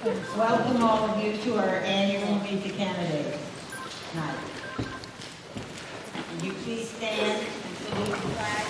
Welcome all of you to our annual Meet the Candidates night. Will you please stand and salute the flag?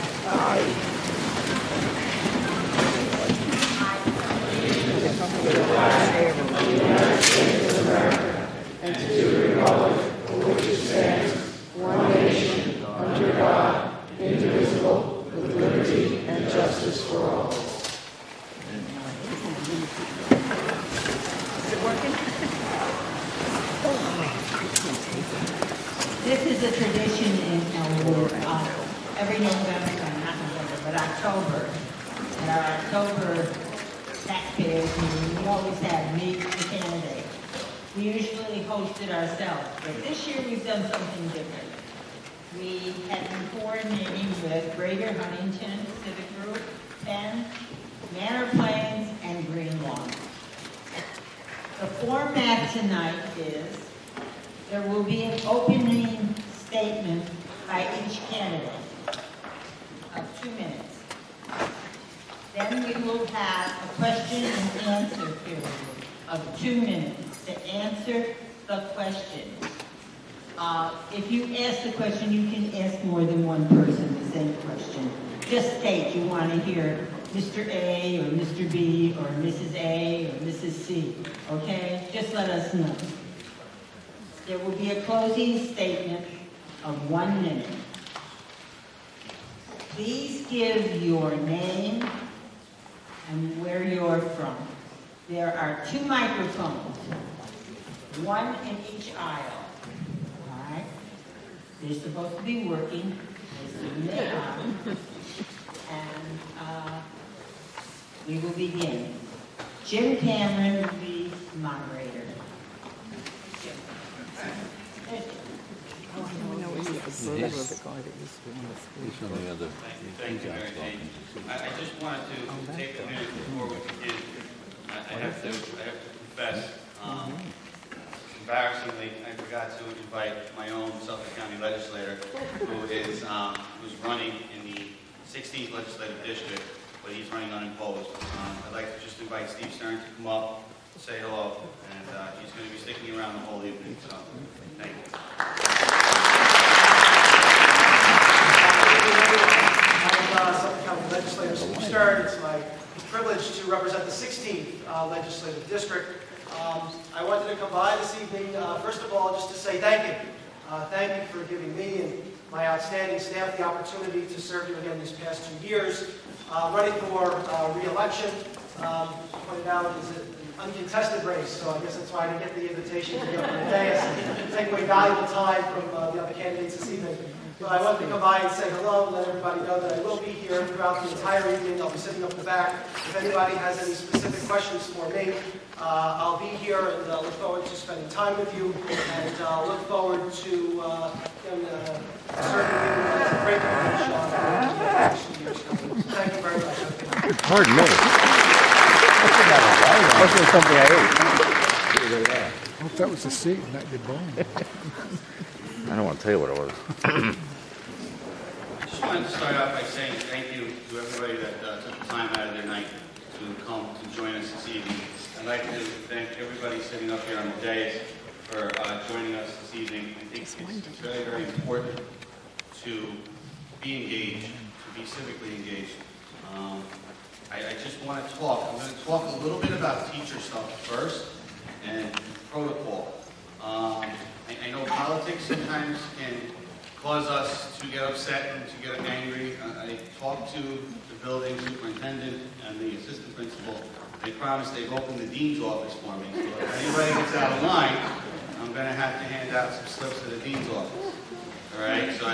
This is a tradition in Elwood, every November, not November, but October. At our October taxpayers meeting, we always have Meet the Candidates. We usually host it ourselves, but this year we've done something different. We have been coordinating with Greater Huntington Civic Group, Penn, Manor Plains, and Green Lawn. The format tonight is there will be an opening statement by each candidate of 2 minutes. Then we will have a question and answer period of 2 minutes to answer the question. If you ask the question, you can ask more than one person the same question. Just state you want to hear Mr. A or Mr. B or Mrs. A or Mrs. C, okay? Just let us know. There will be a closing statement of 1 minute. Please give your name and where you're from. There are 2 microphones, 1 in each aisle. All right? They're supposed to be working as soon as they are. And we will begin. Jim Cameron will be moderator. Thank you, Mary Jane. I just wanted to take a minute before we begin. I have to confess, embarrassingly, I forgot to invite my own Suffolk County legislator who's running in the 16th legislative district, but he's running unopposed. I'd like to just invite Steve Stern to come up, say hello, and he's going to be sticking around the whole evening. So, thank you. Suffolk County Legislator Steve Stern. It's my privilege to represent the 16th Legislative District. I wanted to come by this evening, first of all, just to say thank you. Thank you for giving me and my outstanding staff the opportunity to serve you again these past 2 years. Running for re-election, pointed out, is an uncontested race, so I guess that's why I didn't get the invitation to be up on the dais and take away valuable time from the other candidates this evening. But I wanted to come by and say hello and let everybody know that I will be here throughout the entire evening. I'll be sitting up in the back. If anybody has any specific questions for me, I'll be here and look forward to spending time with you and look forward to serving you as a great coach the next years. Thank you very much. Pardon me. Wasn't something I ate. I hope that was the seat and not your bone. I don't want to tell you what it was. I just wanted to start out by saying thank you to everybody that took the time out of their night to come to join us this evening. I'd like to thank everybody sitting up here on the dais for joining us this evening. I think it's very, very important to be engaged, to be civically engaged. I just want to talk. I'm going to talk a little bit about teacher stuff first and protocol. I know politics sometimes can cause us to get upset and to get angry. I talked to the building superintendent and the assistant principal. They promised they've opened the dean's office for me. So if anybody gets out of line, I'm going to have to hand out some slips to the dean's office. All right? So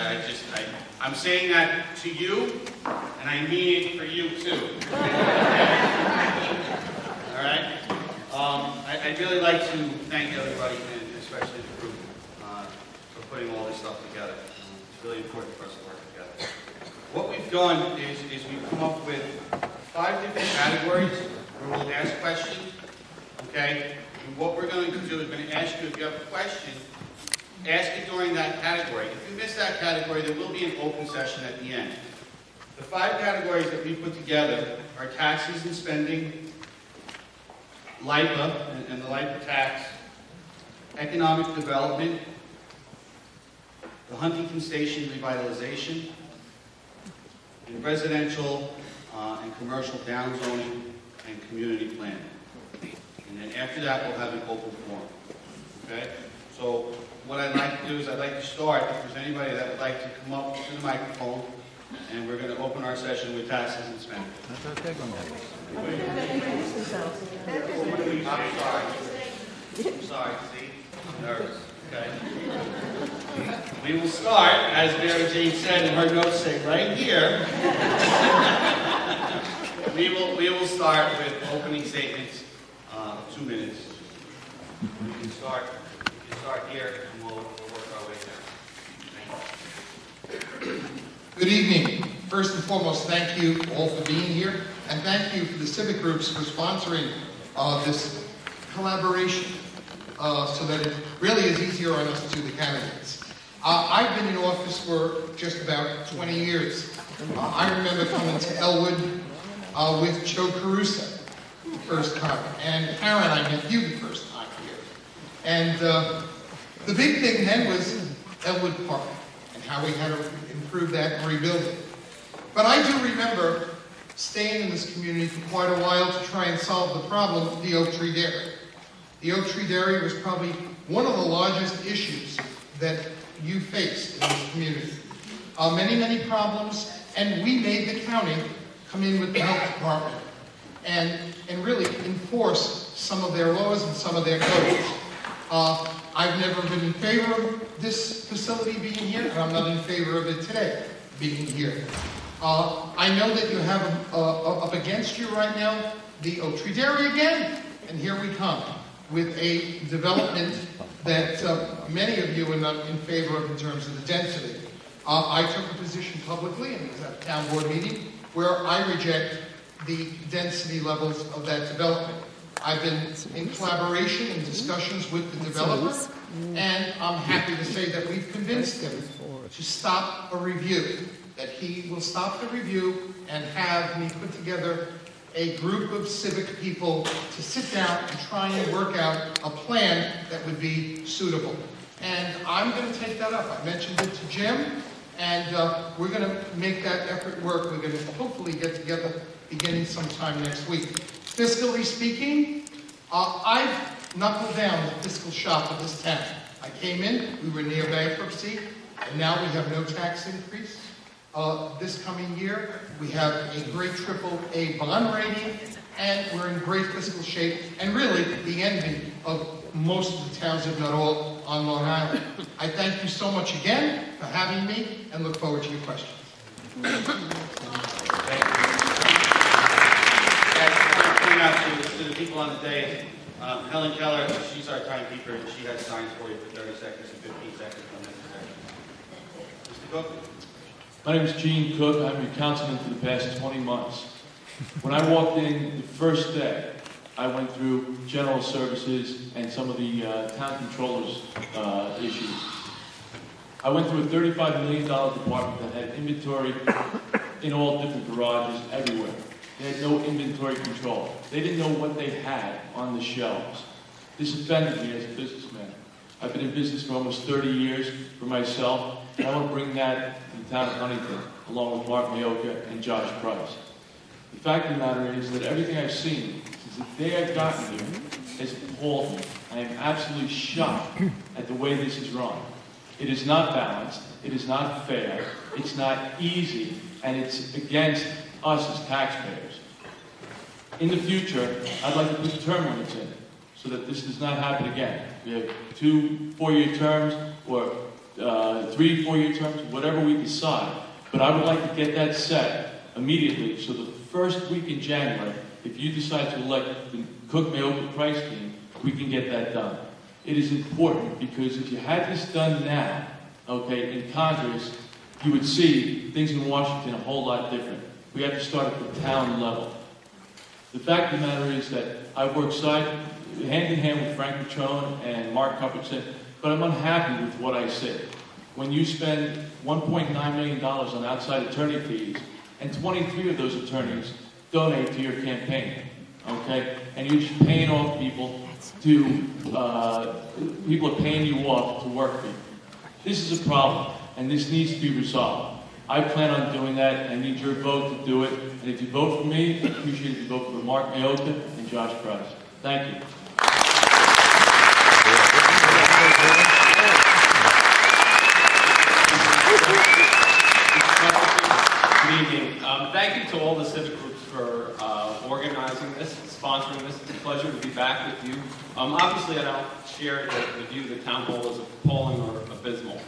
I'm saying that to you, and I mean it for you too. All right? I'd really like to thank everybody, and especially the group, for putting all this stuff together. It's really important for us to work together. What we've done is we've come up with 5 different categories where we'll ask questions, okay? And what we're going to do is we're going to ask you if you have a question, ask it during that category. If you miss that category, there will be an open session at the end. The 5 categories that we put together are taxes and spending, LIPA and the LIPA tax, economic development, the Huntington Station revitalization, and residential and commercial downzoning and community planning. And then after that, we'll have an open forum. Okay? So what I'd like to do is I'd like to start, if there's anybody that would like to come up to the microphone, and we're going to open our session with taxes and spending. I'm sorry, see? I'm nervous. Okay? We will start, as Mary Jane said in her notes say, right here. We will start with opening statements, 2 minutes. We can start here, and we'll work our way down. Good evening. First and foremost, thank you all for being here, and thank you for the civic groups for sponsoring this collaboration so that it really is easier on us to the candidates. I've been in office for just about 20 years. I remember coming to Elwood with Joe Caruso the first time, and Karen, I met you the first time here. And the big thing then was Elwood Park and how we had to improve that and rebuild it. But I do remember staying in this community for quite a while to try and solve the problem of the Oak Tree Dairy. The Oak Tree Dairy was probably one of the largest issues that you faced in this community. Many problems, and we made the county come in with the health department and really enforce some of their laws and some of their codes. I've never been in favor of this facility being here, and I'm not in favor of it today being here. I know that you have up against you right now the Oak Tree Dairy again, and here we come with a development that many of you are not in favor of in terms of the density. I took a position publicly, and it was at a town board meeting, where I reject the density levels of that development. I've been in collaboration and discussions with the developer, and I'm happy to say that we've convinced him to stop a review, that he will stop the review and have me put together a group of civic people to sit down and try and work out a plan that would be suitable. And I'm going to take that up. I mentioned it to Jim, and we're going to make that effort work. We're going to hopefully get together beginning sometime next week. Fiscally speaking, I've knuckled down the fiscal shop of this town. I came in, we were near bankruptcy, and now we have no tax increase. This coming year, we have a great AAA bond rating, and we're in great fiscal shape, and really the envy of most of the towns, if not all, on Long Island. I thank you so much again for having me, and look forward to your questions. Thank you. I want to point out to the people on the day, Helen Keller, she's our timekeeper, and she has signs for you for 30 seconds and 15 seconds when necessary. Mr. Cook? My name is Gene Cook. I've been councilman for the past 20 months. When I walked in the first day, I went through general services and some of the town controller's issues. I went through a $35 million department that had inventory in all different garages everywhere. They had no inventory control. They didn't know what they had on the shelves. This offended me as a businessman. I've been in business for almost 30 years for myself, and I want to bring that to the town of Huntington, along with Mark Mayoka and Josh Price. The fact of the matter is that everything I've seen since the day I've gotten here has appalled me. I am absolutely shocked at the way this is run. It is not balanced, it is not fair, it's not easy, and it's against us as taxpayers. In the future, I'd like to put term limits in so that this does not happen again. We have 2 4-year terms or 3 4-year terms, whatever we decide. But I would like to get that set immediately so the first week in January, if you decide to elect the Cook-Mayoka Price team, we can get that done. It is important because if you had this done now, okay, in Congress, you would see things in Washington a whole lot different. We have to start at the town level. The fact of the matter is that I work hand in hand with Frank Petrone and Mark Cuthbertson, but I'm unhappy with what I see. When you spend $1.9 million on outside attorney fees, and 23 of those attorneys donate to your campaign, okay? And you're just paying off people to, people are paying you off to work for you. This is a problem, and this needs to be resolved. I plan on doing that. I need your vote to do it. And if you vote for me, I appreciate if you vote for Mark Mayoka and Josh Price. Thank you. Good evening. Thank you to all the civic groups for organizing this, sponsoring this. It's a pleasure to be back with you. Obviously, I don't share the view that town hall is appalling or abysmal.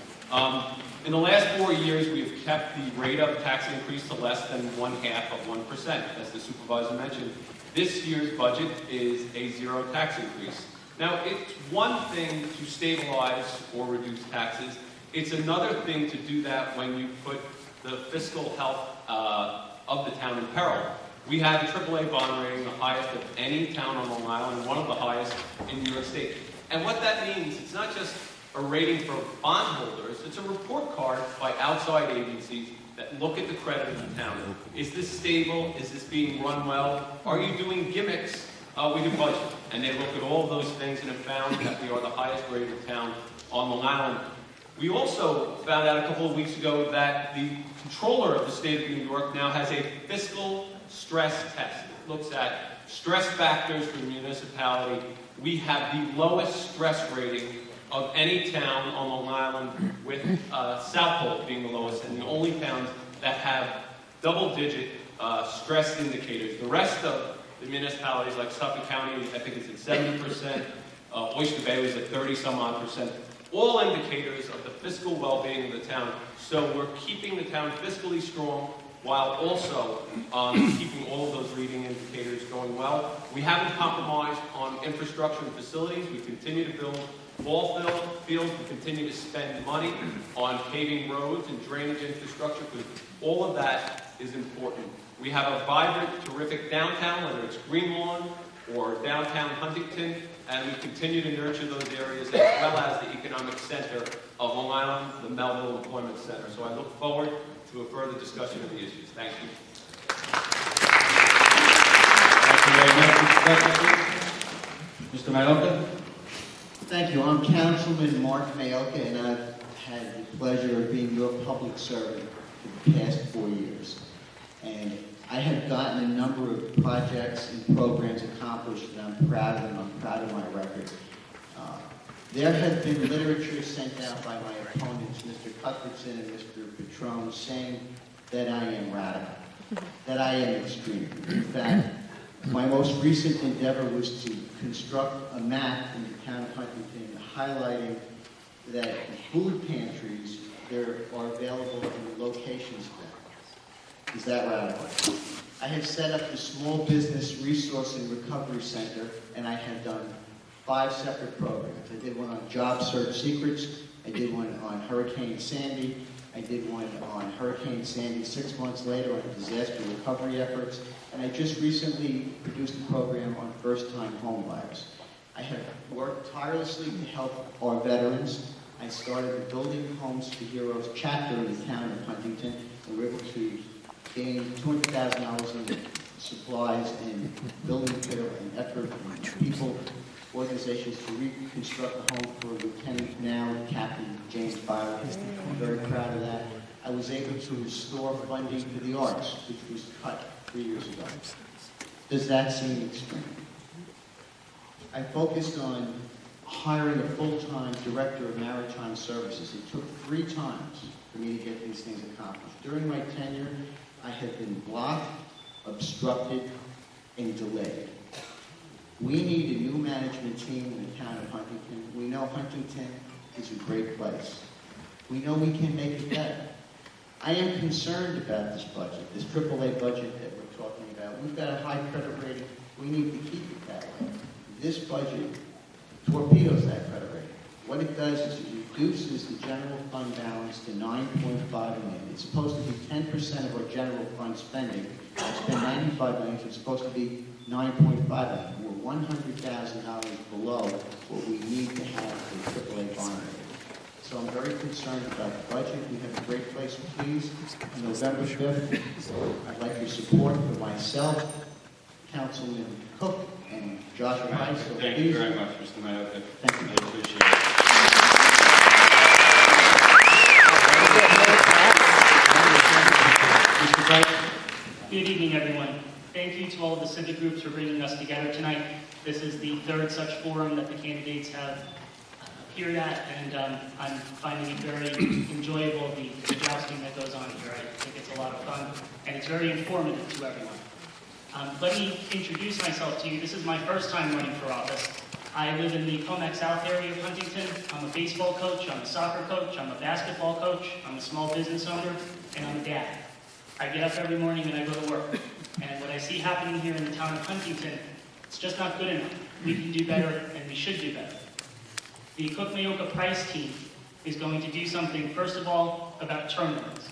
In the last 4 years, we have kept the rate of tax increase to less than 0.5%, as the supervisor mentioned. This year's budget is a zero tax increase. Now, it's one thing to stabilize or reduce taxes. It's another thing to do that when you put the fiscal health of the town in peril. We have a AAA bond rating, the highest of any town on Long Island, and one of the highest in New York State. And what that means, it's not just a rating for bondholders, it's a report card by outside agencies that look at the credit of the town. Is this stable? Is this being run well? Are you doing gimmicks with your budget? And they look at all those things and have found that we are the highest rated town on Long Island. We also found out a couple of weeks ago that the controller of the state of New York now has a fiscal stress test. It looks at stress factors for the municipality. We have the lowest stress rating of any town on Long Island, with Southport being the lowest, and the only towns that have double-digit stress indicators. The rest of the municipalities, like Suffolk County, I think it's at 70%, Oyster Bay was at 30-some-odd%, all indicators of the fiscal well-being of the town. So we're keeping the town fiscally strong while also keeping all of those leading indicators going well. We haven't compromised on infrastructure and facilities. We continue to build ball fields. We continue to spend money on paving roads and drainage infrastructure, because all of that is important. We have a vibrant, terrific downtown, whether it's Green Lawn or downtown Huntington, and we continue to nurture those areas, as well as the economic center of Long Island, the Melville Employment Center. So I look forward to a further discussion of the issues. Thank you. Thank you very much, Mr. Mayoka. Thank you. I'm Councilman Mark Mayoka, and I've had the pleasure of being your public servant for the past 4 years. And I have gotten a number of projects and programs accomplished, and I'm proud of them. I'm proud of my record. There has been literature sent out by my opponents, Mr. Cuthbertson and Mr. Petrone, saying that I am radical, that I am extreme. In fact, my most recent endeavor was to construct a map in the town of Huntington highlighting that food pantries there are available in the locations there. Is that radical? I have set up the Small Business Resource and Recovery Center, and I have done 5 separate programs. I did one on job search secrets. I did one on Hurricane Sandy. I did one on Hurricane Sandy 6 months later on disaster recovery efforts. And I just recently produced a program on first-time home buyers. I have worked tirelessly to help our veterans. I started the Building Homes for Heroes chapter in the town of Huntington, and we were able to gain $200,000 in supplies and building material and effort and people, organizations to reconstruct a home for Lieutenant now Captain James Byron. I'm very proud of that. I was able to restore funding for the arts, which was cut 3 years ago. Does that seem extreme? I focused on hiring a full-time director of maritime services. It took 3 times for me to get these things accomplished. During my tenure, I have been blocked, obstructed, and delayed. We need a new management team in the town of Huntington. We know Huntington is a great place. We know we can make it better. I am concerned about this budget, this AAA budget that we're talking about. We've got a high credit rating. We need to keep it that way. This budget torpedoes that credit rating. What it does is it reduces the general fund balance to $9.5 million. It's supposed to be 10% of our general fund spending. I spend $95 million, so it's supposed to be $9.5 million. We're $100,000 below what we need to have for the AAA bond rating. So I'm very concerned about the budget. We have a great place to please. On November 5th, I'd like your support for myself, Councilman Cook and Joshua Rice. So Thank you please- very much, Mr. Mayorka. Thank you. I appreciate it. Mr. Bright. Good evening, everyone. Thank you to all of the civic groups for bringing us together tonight. This is the third such forum that the candidates have appeared at, and I'm finding it very enjoyable, the jousting that goes on here. I think it's a lot of fun, and it's very informative to everyone. Let me introduce myself to you. This is my first time running for office. I live in the Comac South area of Huntington. I'm a baseball coach, I'm a soccer coach, I'm a basketball coach, I'm a small business owner, and I'm a dad. I get up every morning and I go to work. And what I see happening here in the town of Huntington, it's just not good enough. We can do better, and we should do better. The Cook-Mayoka Price team is going to do something, first of all, about term limits.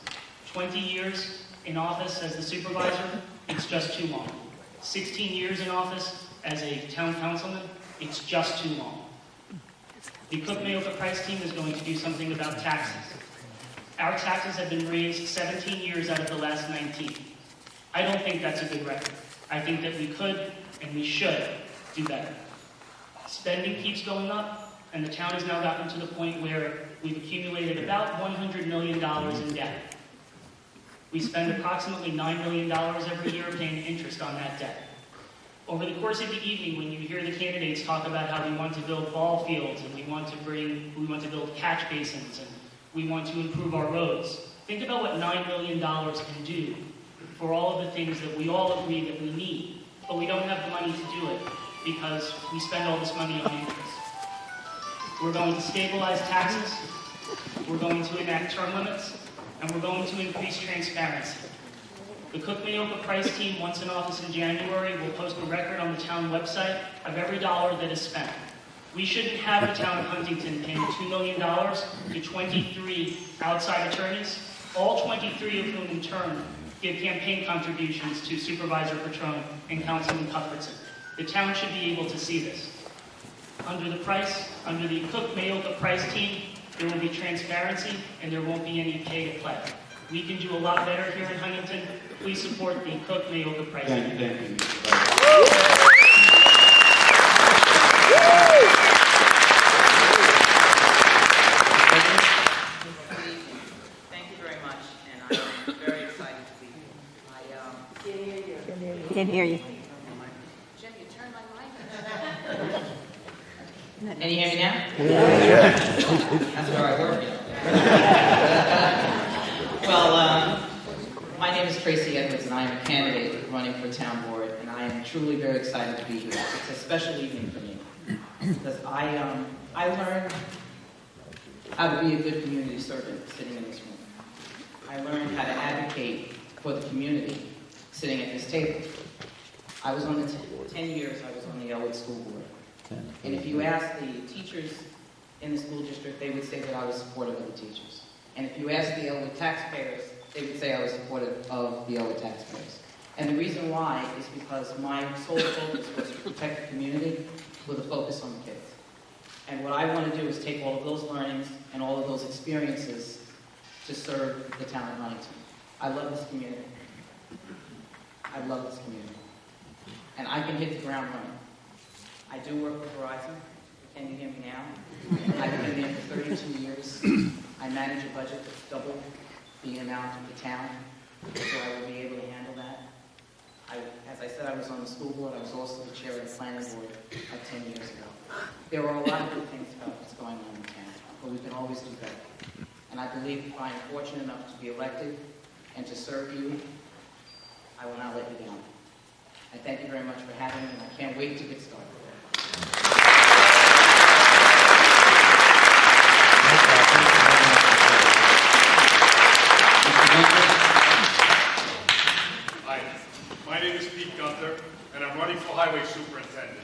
20 years in office as the supervisor, it's just too long. 16 years in office as a town councilman, it's just too long. The Cook-Mayoka Price team is going to do something about taxes. Our taxes have been raised 17 years out of the last 19. I don't think that's a good record. I think that we could and we should do better. Spending keeps going up, and the town has now gotten to the point where we've accumulated about $100 million in debt. We spend approximately $9 million every year paying interest on that debt. Over the course of the evening, when you hear the candidates talk about how we want to build ball fields and we want to build catch basins and we want to improve our roads, think about what $9 million can do for all of the things that we all agree that we need, but we don't have the money to do it because we spend all this money on interest. We're going to stabilize taxes, we're going to enact term limits, and we're going to increase transparency. The Cook-Mayoka Price team, once in office in January, will post a record on the town website of every dollar that is spent. We shouldn't have the town of Huntington paying $2 million to 23 outside attorneys, all 23 of whom in turn give campaign contributions to Supervisor Petrone and Councilman Cuthbertson. The town should be able to see this. Under the Cook-Mayoka Price team, there will be transparency and there won't be any pay to play. We can do a lot better here in Huntington. Please support the Cook-Mayoka Price team. Thank you, Mr. Bright. Thank you very much, and I'm very excited to be here. Can't hear you. Jim, you turned my mic on. Can you hear me now? That's where I work. Well, my name is Tracy Edwards, and I am a candidate running for town board, and I am truly very excited to be here. It's a special evening for me because I learned how to be a good community servant sitting in this room. I learned how to advocate for the community sitting at this table. I was on the 10 years I was on the Elwood School Board. And if you ask the teachers in the school district, they would say that I was supportive of the teachers. And if you ask the Elwood taxpayers, they would say I was supportive of the Elwood taxpayers. And the reason why is because my sole focus was to protect the community with a focus on the kids. And what I want to do is take all of those learnings and all of those experiences to serve the town of Huntington. I love this community. I love this community. And I can hit the ground running. I do work with Verizon. Can you hear me now? I've been there for 32 years. I manage a budget that's double the amount of the town, so I will be able to handle that. As I said, I was on the school board. I was also the chair of the planning board 10 years ago. There are a lot of good things about what's going on in town, but we can always do better. And I believe if I am fortunate enough to be elected and to serve you, I will not let you down. I thank you very much for having me, and I can't wait to get started. Hi, my name is Pete Gunther, and I'm running for Highway Superintendent.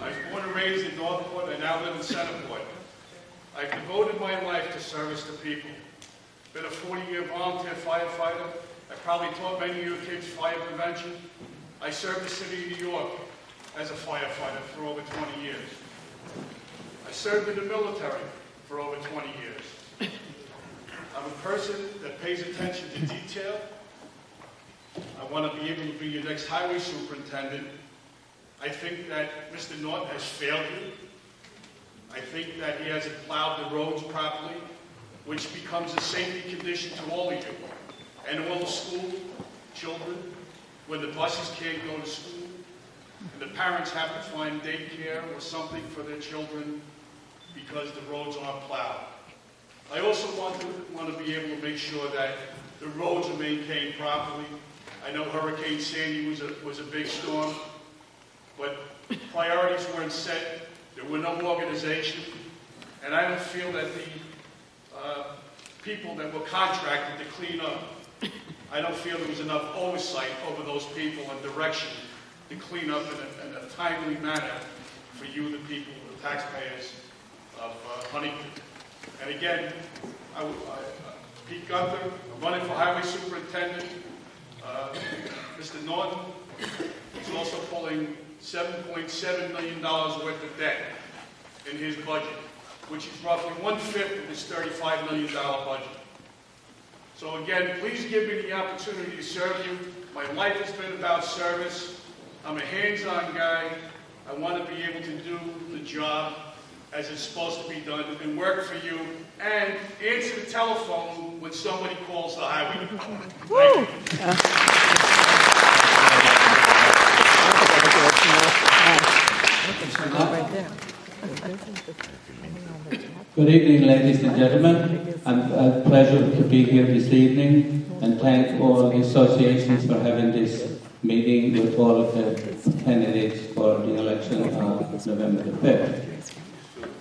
I was born and raised in Northport. I now live in Centerport. I've devoted my life to service to people. Been a 40-year volunteer firefighter. I probably taught many of you kids fire prevention. I served the city of New York as a firefighter for over 20 years. I served in the military for over 20 years. I'm a person that pays attention to detail. I want to be able to be your next highway superintendent. I think that Mr. Norton has failed you. I think that he hasn't plowed the roads properly, which becomes a safety condition to all of you. And all the school children, when the buses can't go to school, and the parents have to find daycare or something for their children because the roads aren't plowed. I also want to be able to make sure that the roads are maintained properly. I know Hurricane Sandy was a big storm, but priorities weren't set. There were no organization, and I don't feel that the people that were contracted to clean up, I don't feel there was enough oversight over those people and direction to clean up in a timely manner for you, the people, the taxpayers of Huntington. And again, Pete Gunther, I'm running for highway superintendent. Mr. Norton is also pulling $7.7 million worth of debt in his budget, which is roughly 1/5 of his $35 million budget. So again, please give me the opportunity to serve you. My life has been about service. I'm a hands-on guy. I want to be able to do the job as it's supposed to be done and work for you and answer the telephone when somebody calls the highway department. Good evening, ladies and gentlemen. It's a pleasure to be here this evening and thank all the associations for having this meeting with all of the candidates for the election on November the 5th.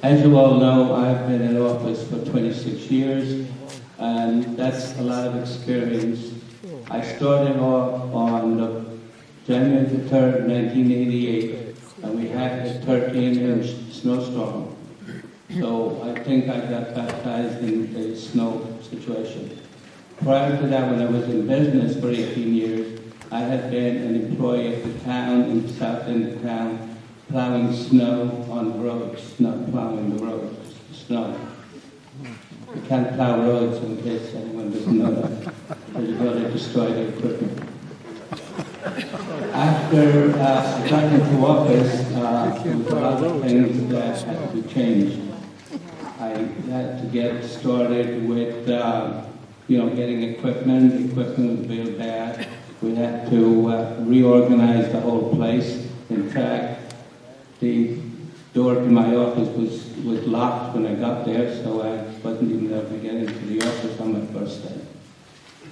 As you all know, I've been in office for 26 years, and that's a lot of experience. I started off on January the 3rd, 1988, and we had a 13-inch snowstorm. So I think I got baptized in the snow situation. Prior to that, when I was in business for 18 years, I had been an employee of the town, in the south end of town, plowing snow on the roads, not plowing the roads, snow. You can't plow roads in case anyone doesn't know that, because you've got to destroy the equipment. After I got into office, there was a lot of things that had to be changed. I had to get started with, getting equipment. The equipment was real bad. We had to reorganize the whole place. In fact, the door to my office was locked when I got there, so I wasn't even able to get into the office on my first day.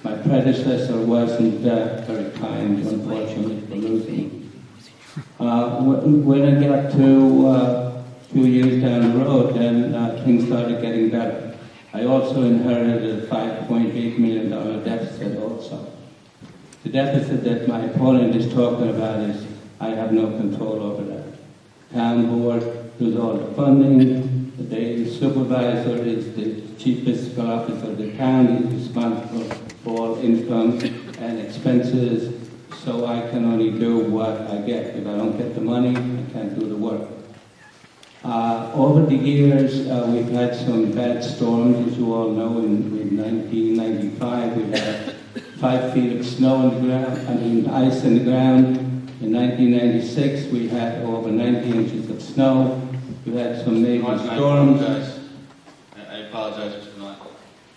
My predecessor wasn't very kind, unfortunately, for losing. When I got to a few years down the road, then things started getting better. I also inherited a $5.8 million deficit also. The deficit that my opponent is talking about is I have no control over that. Town board does all the funding. The supervisor is the chief fiscal officer of the town. He's responsible for all income and expenses. So I can only do what I get. If I don't get the money, I can't do the work. Over the years, we've had some bad storms, as you all know. In 1995, we had 5 feet of snow on the ground, ice in the ground. In 1996, we had over 90 inches of snow. We had some major storms. I apologize, Mr. Knight.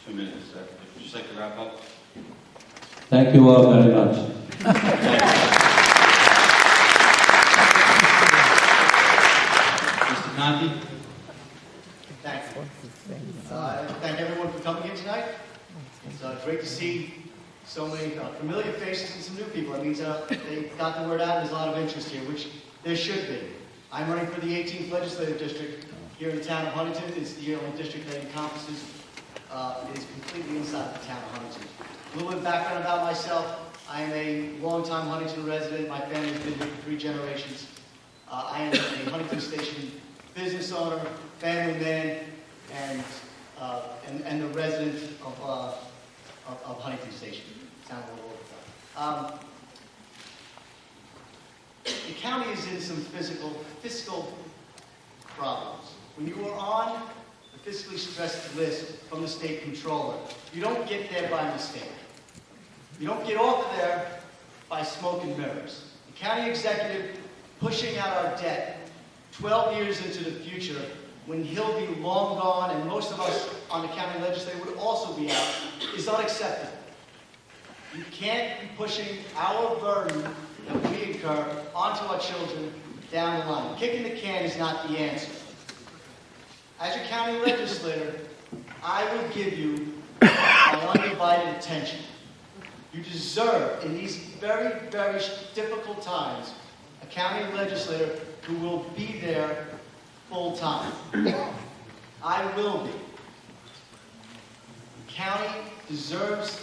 2 minutes, sir. Would you just like to wrap up? Thank you all very much. Mr. Conti? Thank you. Thank everyone for coming here tonight. It's great to see so many familiar faces and some new people. That means they got the word out and there's a lot of interest here, which there should be. I'm running for the 18th Legislative District here in the town of Huntington. It's the only district that encompasses, is completely inside the town of Huntington. A little bit of background about myself. I am a longtime Huntington resident. My family has been here for 3 generations. I am a Huntington Station business owner, family man, and the resident of Huntington Station. Sounds a little overkill. The county is in some fiscal problems. When you are on the fiscally stressed list from the state controller, you don't get there by mistake. You don't get off there by smoke and mirrors. The county executive pushing out our debt 12 years into the future when he'll be long gone and most of us on the county legislature would also be out is unacceptable. You can't be pushing our burden that we incur onto our children down the line. Kicking the can is not the answer. As your county legislator, I will give you my undivided attention. You deserve, in these very, very difficult times, a county legislator who will be there full time. I will be. The county deserves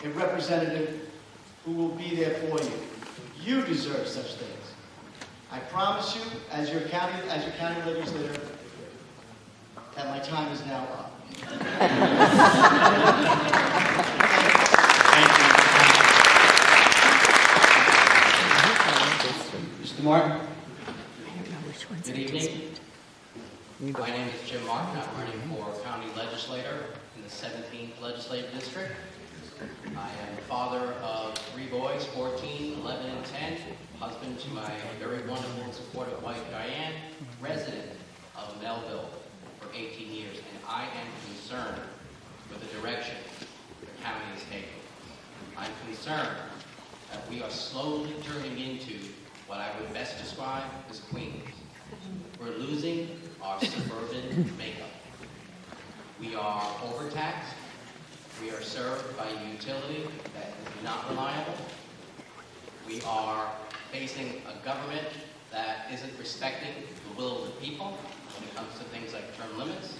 a representative who will be there for you. You deserve such things. I promise you, as your county legislator, that my time is now up. Mr. Martin? Good evening. My name is Jim Martin. I'm running for county legislator in the 17th Legislative District. I am the father of 3 boys, 14, 11, and 10, husband to my very wonderful and supportive wife, Diane, resident of Melville for 18 years, and I am concerned with the direction the county is taking. I'm concerned that we are slowly turning into what I would best describe as Queens. We're losing our suburban makeup. We are overtaxed. We are served by a utility that is not reliable. We are facing a government that isn't respecting the will of the people when it comes to things like term limits.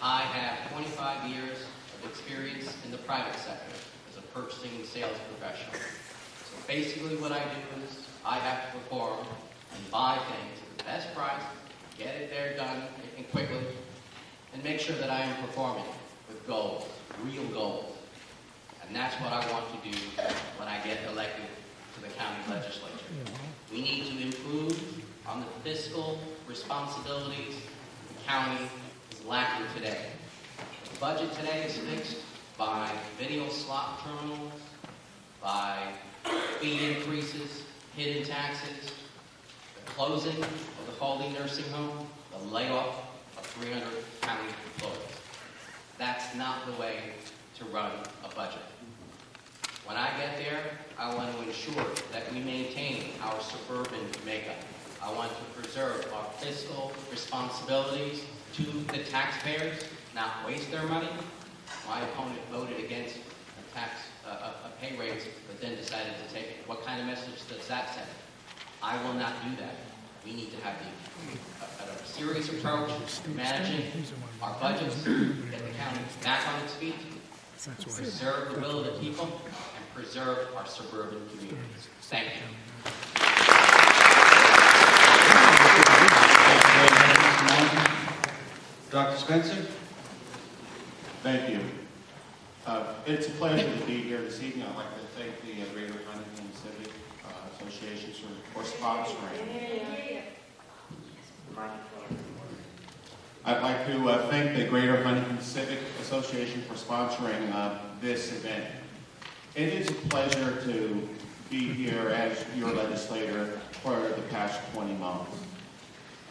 I have 25 years of experience in the private sector as a purchasing and sales professional. So basically what I do is I have to perform and buy things at the best price, get it there done and quickly, and make sure that I am performing with goals, real goals. And that's what I want to do when I get elected to the county legislature. We need to improve on the fiscal responsibilities the county is lacking today. The budget today is fixed by video slot terminals, by fee increases, hidden taxes, the closing of the Foley Nursing Home, the layoff of 300 county employees. That's not the way to run a budget. When I get there, I want to ensure that we maintain our suburban makeup. I want to preserve our fiscal responsibilities to the taxpayers, not waste their money. My opponent voted against a pay raise, but then decided to take it. What kind of message does that send? I will not do that. We need to have a serious approach to managing our budgets, get the county back on its feet, preserve the will of the people, and preserve our suburban communities. Thank you. Dr. Spencer? Thank you. It's a pleasure to be here this evening. I'd like to thank the Greater Huntington Civic Association for sponsoring. I'd like to thank the Greater Huntington Civic Association for sponsoring this event. It is a pleasure to be here as your legislator for the past 20 months.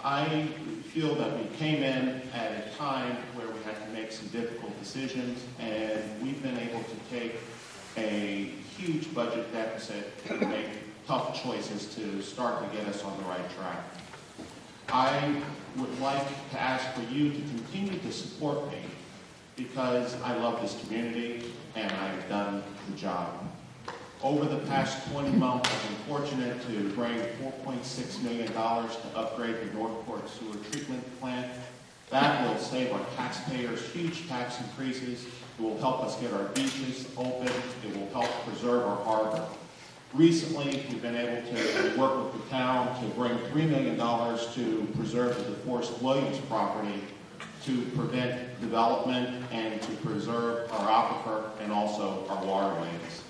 I feel that we came in at a time where we had to make some difficult decisions, and we've been able to take a huge budget deficit and make tough choices to start to get us on the right track. I would like to ask for you to continue to support me because I love this community and I've done the job. Over the past 20 months, I've been fortunate to bring $4.6 million to upgrade the Northport Sewer Treatment Plant. That will save our taxpayers huge tax increases. It will help us get our beaches open. It will help preserve our harbor. Recently, we've been able to work with the town to bring $3 million to preserve the DeForest Williams property to prevent development and to preserve our aquifer and also our waterways.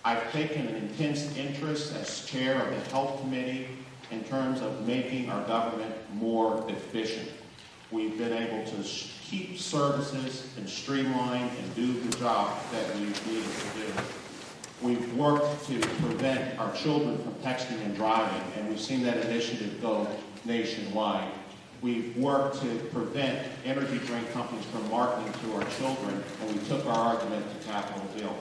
I've taken an intense interest as chair of the Health Committee in terms of making our government more efficient. we've been able to keep services and streamline and do the job that we needed to do. We've worked to prevent our children from texting and driving, and we've seen that initiative go nationwide. We've worked to prevent energy drink companies from marketing to our children, and we took our argument to Capitol Hill.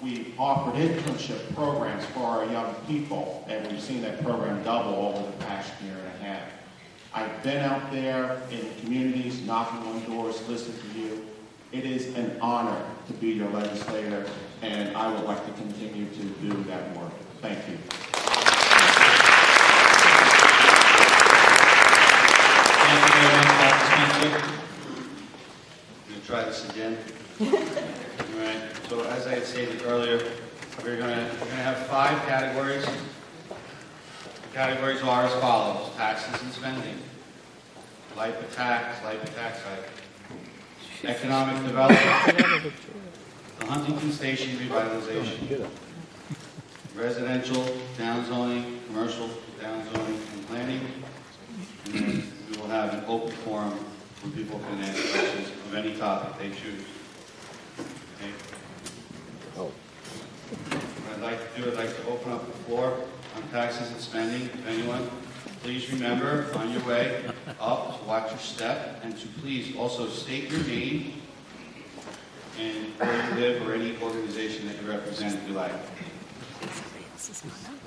We offered internship programs for our young people, and we've seen that program double over the past year and a half. I've been out there in communities, knocking on doors, listening to you. It is an honor to be your legislator, and I would like to continue to do that work. Thank you. Thank you very much, Dr. Spencer. I'm going to try this again. All right. So as I had stated earlier, we're going to have 5 categories. The categories are as follows: taxes and spending, LIPA tax hike, economic development, the Huntington Station revitalization, residential downzoning, commercial downzoning and planning, and then we will have an open forum where people can ask questions of any topic they choose. Okay. What I'd like to do, I'd like to open up the floor on taxes and spending. If anyone, please remember on your way up to watch your step, and to please also state your name and where you live or any organization that you represent if you like.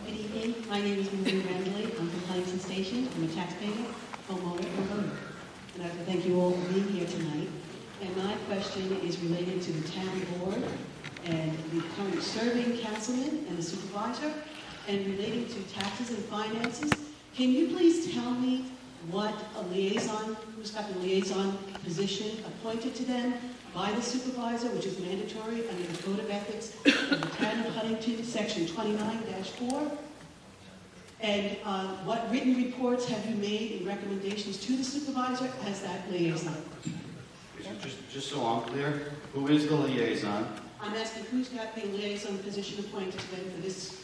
Good evening. My name is Marie Randley. I'm from Huntington Station. I'm a taxpayer, homeowner, and voter. And I'd like to thank you all for being here tonight. And my question is related to the town board and the current serving councilman and the supervisor, and relating to taxes and finances. Can you please tell me what a liaison, who's got the liaison position appointed to them by the supervisor, which is mandatory under the Code of Ethics of the Town of Huntington, Section 29-4? And what written reports have you made in recommendations to the supervisor as that liaison? Just so I'm clear, who is the liaison? I'm asking who's got the liaison position appointed to them for this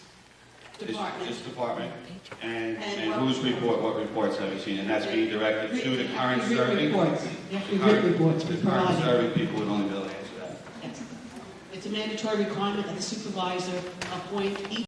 department? This department. And whose report, what reports have you seen? And that's being directed to the current serving? Reports. Written reports. The current serving people would only be able to answer that. Yes. It's a mandatory requirement that the supervisor appoint each